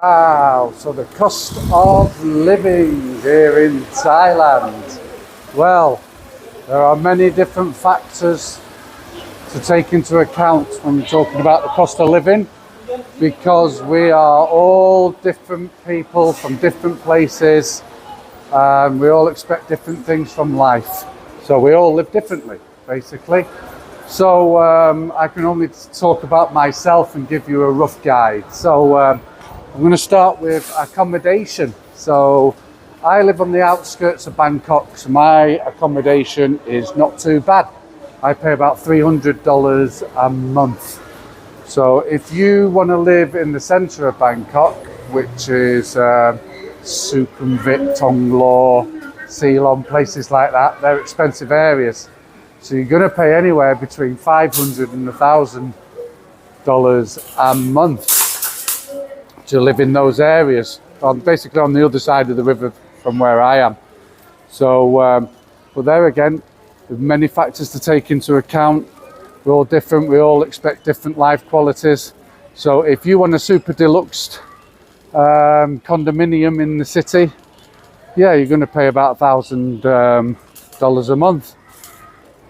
Wow, so the cost of living here in Thailand. Well, there are many different factors to take into account when you're talking about the cost of living, because we are all different people from different places, and we all expect different things from life. So we all live differently, basically. So I can only talk about myself and give you a rough guide. So I'm going to start with accommodation. So I live on the outskirts of Bangkok, so my accommodation is not too bad. I pay about $300 a month. So if you want to live in the centre of Bangkok, which is Sukhumvit, Tonglaw, Ceylon, places like that, they're expensive areas. So you're going to pay anywhere between $500 and $1,000 a month to live in those areas, basically on the other side of the river from where I am. So, but there again, there's many factors to take into account. We're all different, we all expect different life qualities. So if you want a super deluxe condominium in the city, yeah, you're going to pay about $1,000 a month.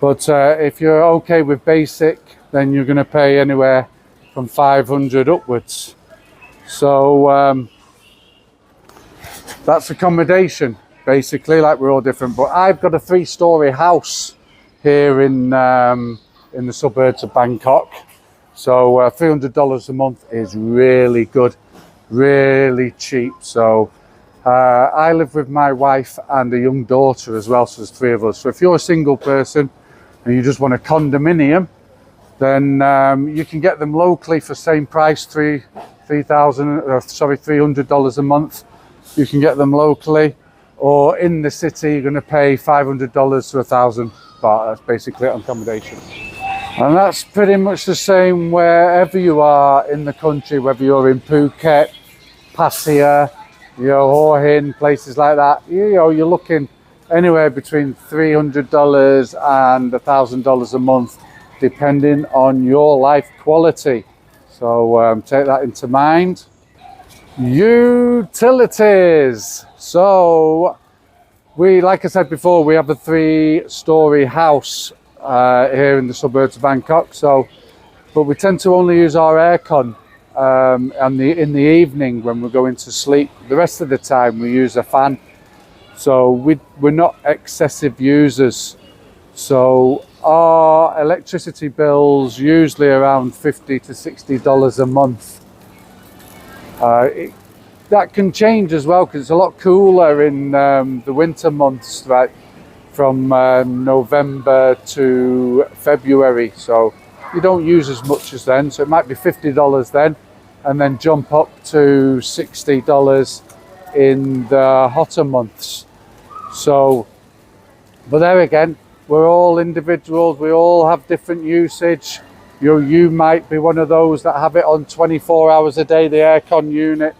But if you're okay with basic, then you're going to pay anywhere from 500 upwards. So that's accommodation, basically. Like, we're all different. But I've got a 3-story house here in the suburbs of Bangkok. So $300 a month is really good, really cheap. So I live with my wife and a young daughter as well, so there's 3 of us. So if you're a single person and you just want a condominium, then you can get them locally for same price, $300 a month. You can get them locally, or in the city you're going to pay $500 to $1,000 baht. That's basically accommodation, and that's pretty much the same wherever you are in the country, whether you're in Phuket, Pattaya, Hau Hin, places like that. You're looking anywhere between $300 and $1,000 a month, depending on your life quality. So take that into mind. Utilities. So like I said before, we have a 3-story house here in the suburbs of Bangkok. So, but we tend to only use our aircon in the evening when we're going to sleep. The rest of the time we use a fan. So we're not excessive users. So our electricity bills usually around $50 to $60 a month. That can change as well, because it's a lot cooler in the winter months, right, from November to February. So you don't use as much as then. So it might be $50 then, and then jump up to $60 in the hotter months. So, but there again, we're all individuals, we all have different usage. You might be one of those that have it on 24 hours a day, the aircon unit.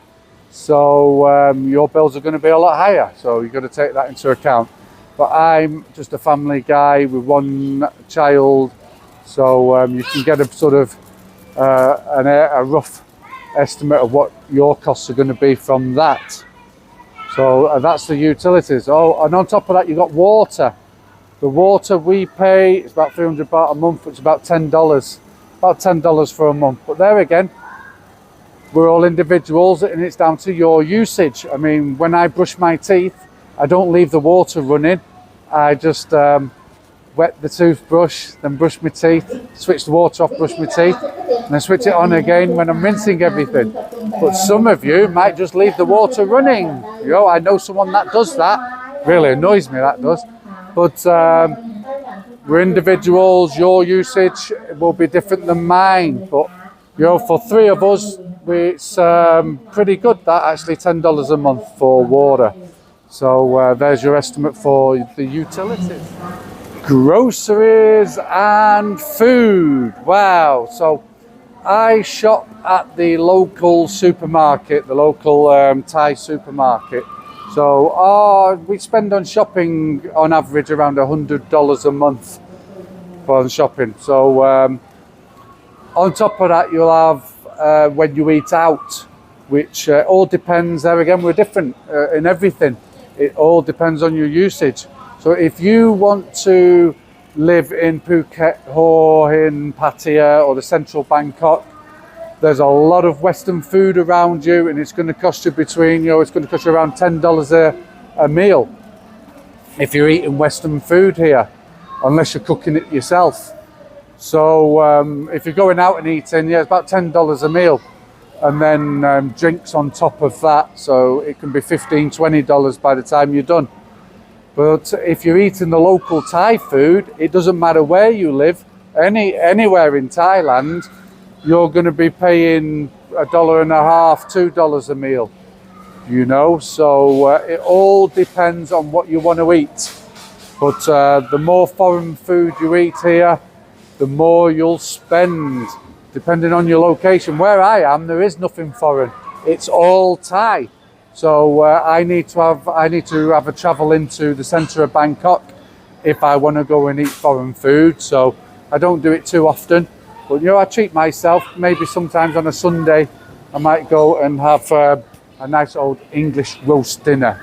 So your bills are going to be a lot higher. So you've got to take that into account. But I'm just a family guy with 1 child. So you can get a sort of a rough estimate of what your costs are going to be from that. So that's the utilities. Oh, and on top of that, you've got water. The water we pay is about 300 baht a month, which is about $10. About $10 for a month. But there again, we're all individuals, and it's down to your usage. I mean, when I brush my teeth, I don't leave the water running. I just wet the toothbrush, then brush my teeth, switch the water off, brush my teeth, and then switch it on again when I'm rinsing everything. But some of you might just leave the water running. I know someone that does that. Really annoys me, that does. But we're individuals. Your usage will be different than mine. But for 3 of us, it's pretty good. That actually $10 a month for water. So there's your estimate for the utilities. Groceries and food. Wow. So I shop at the local supermarket, the local Thai supermarket. So we spend on shopping on average around $100 a month for shopping. So on top of that, you'll have when you eat out, which all depends. There again, we're different in everything. It all depends on your usage. So if you want to live in Phuket, Hau Hin, Pattaya, or the central Bangkok, there's a lot of Western food around you, and it's going to cost you between, it's going to cost you around $10 a meal if you're eating Western food here, unless you're cooking it yourself. So if you're going out and eating, it's about $10 a meal, and then drinks on top of that. So it can be $15, $20 by the time you're done. But if you're eating the local Thai food, it doesn't matter where you live, anywhere in Thailand, you're going to be paying $1.50, $2 a meal. So it all depends on what you want to eat. But the more foreign food you eat here, the more you'll spend, depending on your location. Where I am, there is nothing foreign. It's all Thai. So I need to have a travel into the centre of Bangkok if I want to go and eat foreign food. So I don't do it too often. But I treat myself. Maybe sometimes on a Sunday, I might go and have a nice old English roast dinner.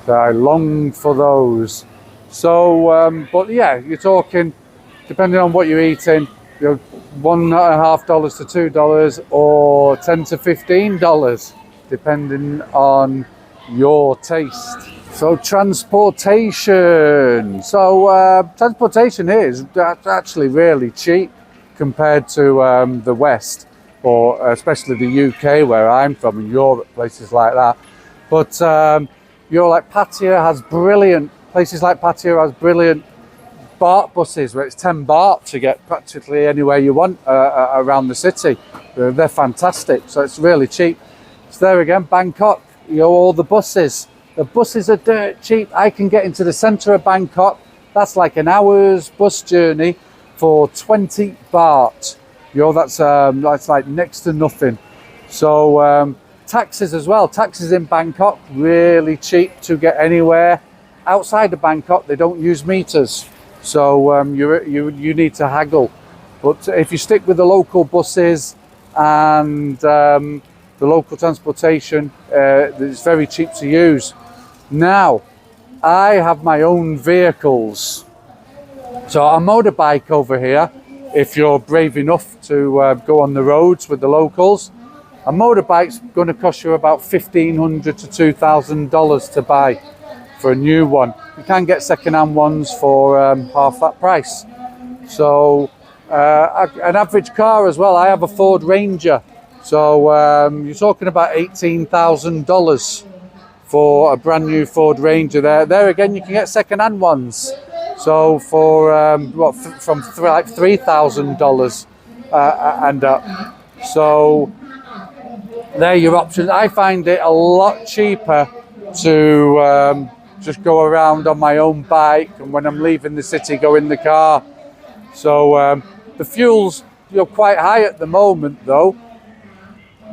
So I long for those. So, but yeah, you're talking, depending on what you're eating, $1.50 to $2 or $10 to $15, depending on your taste. So transportation. So transportation here is actually really cheap compared to the West, or especially the UK where I'm from, in Europe, places like that. But like Pattaya has brilliant, places like Pattaya has brilliant BART buses where it's 10 baht to get practically anywhere you want around the city. They're fantastic, so it's really cheap. So there again, Bangkok, all the buses. The buses are dirt cheap. I can get into the centre of Bangkok. That's like an hour's bus journey for 20 baht. That's like next to nothing. So taxis as well. Taxis in Bangkok, really cheap to get anywhere. Outside of Bangkok, they don't use meters. So you need to haggle. But if you stick with the local buses and the local transportation, it's very cheap to use. Now, I have my own vehicles. So a motorbike over here, if you're brave enough to go on the roads with the locals, a motorbike's going to cost you about $1,500 to $2,000 to buy for a new one. You can get second-hand ones for half that price. So an average car as well, I have a Ford Ranger. So you're talking about $18,000 for a brand new Ford Ranger. There again, you can get second-hand ones. So for from like $3,000 and up. So there are your options. I find it a lot cheaper to just go around on my own bike, and when I'm leaving the city, go in the car. So the fuel's quite high at the moment, though.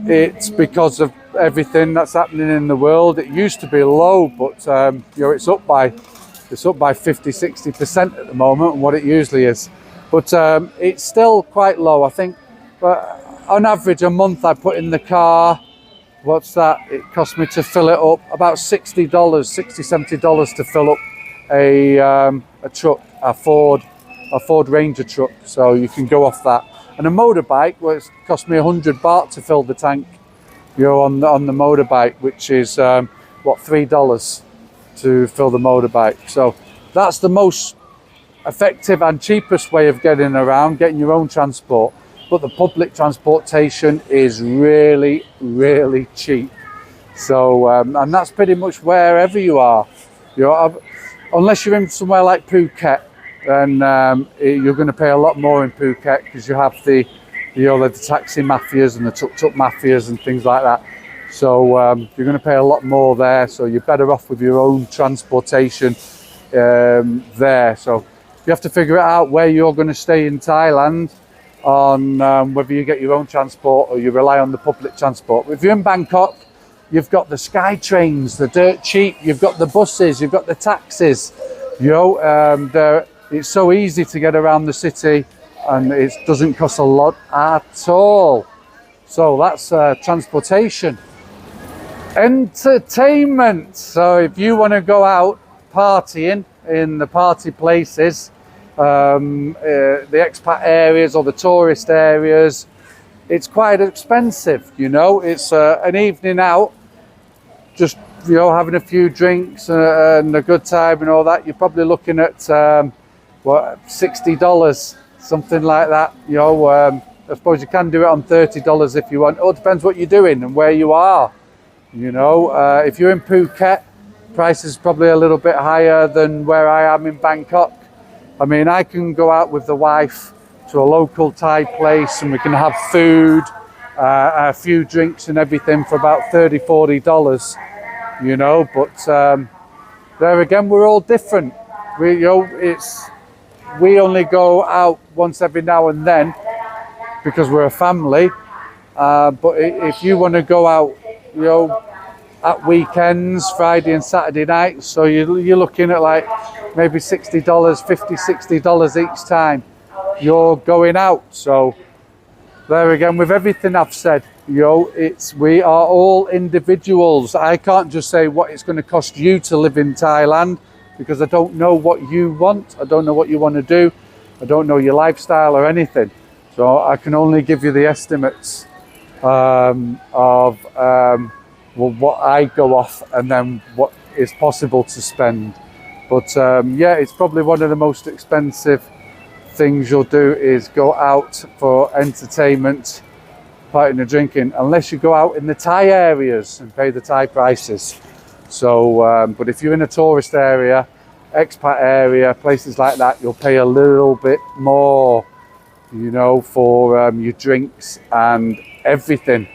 It's because of everything that's happening in the world. It used to be low, but it's up by 50-60% at the moment on what it usually is. But it's still quite low, I think. But on average, a month I put in the car, what's that? It cost me to fill it up about $60-70 to fill up a truck, a Ford Ranger truck. So you can go off that. And a motorbike, well, it's cost me 100 baht to fill the tank. On the motorbike, which is $3 to fill the motorbike. So that's the most effective and cheapest way of getting around, getting your own transport. But the public transportation is really, really cheap. So and that's pretty much wherever you are. Unless you're in somewhere like Phuket, and you're going to pay a lot more in Phuket because you have the taxi mafias and the tuk-tuk mafias and things like that. So you're going to pay a lot more there. So you're better off with your own transportation there. So you have to figure it out where you're going to stay in Thailand, on whether you get your own transport or you rely on the public transport. If you're in Bangkok, you've got the sky trains, they're dirt cheap. You've got the buses, you've got the taxis. It's so easy to get around the city, and it doesn't cost a lot at all. So that's transportation. Entertainment. So if you want to go out partying in the party places, the expat areas or the tourist areas, it's quite expensive, you know. It's an evening out, just, you know, having a few drinks and a good time and all that. You're probably looking at what, $60, something like that. You know, I suppose you can do it on $30 if you want. It all depends what you're doing and where you are. You know, if you're in Phuket, price is probably a little bit higher than where I am in Bangkok. I mean, I can go out with the wife to a local Thai place and we can have food, a few drinks and everything for about $30–40, you know. But there again, we're all different. We, you know, we only go out once every now and then because we're a family. But if you want to go out, you know, at weekends, Friday and Saturday nights, so you're looking at like maybe $60, $50–60 each time you're going out. So there again, with everything I've said, you know, we are all individuals. I can't just say what it's going to cost you to live in Thailand because I don't know what you want. I don't know what you want to do. I don't know your lifestyle or anything. So I can only give you the estimates of well, what I go off and then what is possible to spend. But yeah, it's probably one of the most expensive things you'll do is go out for entertainment, partying and drinking, unless you go out in the Thai areas and pay the Thai prices. So, but if you're in a tourist area, expat area, places like that, you'll pay a little bit more, you know, for your drinks and everything.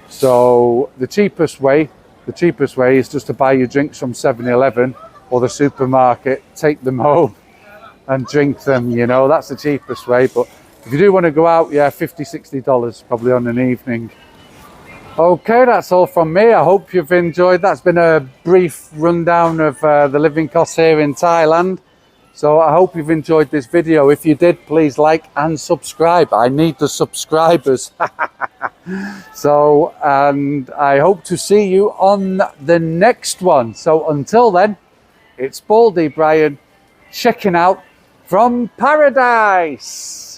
So the cheapest way is just to buy your drinks from 7-Eleven or the supermarket, take them home and drink them, you know. That's the cheapest way. But if you do want to go out, yeah, $50–60 probably on an evening. Okay, that's all from me. I hope you've enjoyed. That's been a brief rundown of the living costs here in Thailand. So I hope you've enjoyed this video. If you did, please like and subscribe. I need the subscribers. So, and I hope to see you on the next one. So until then, it's Baldy Brian checking out from paradise.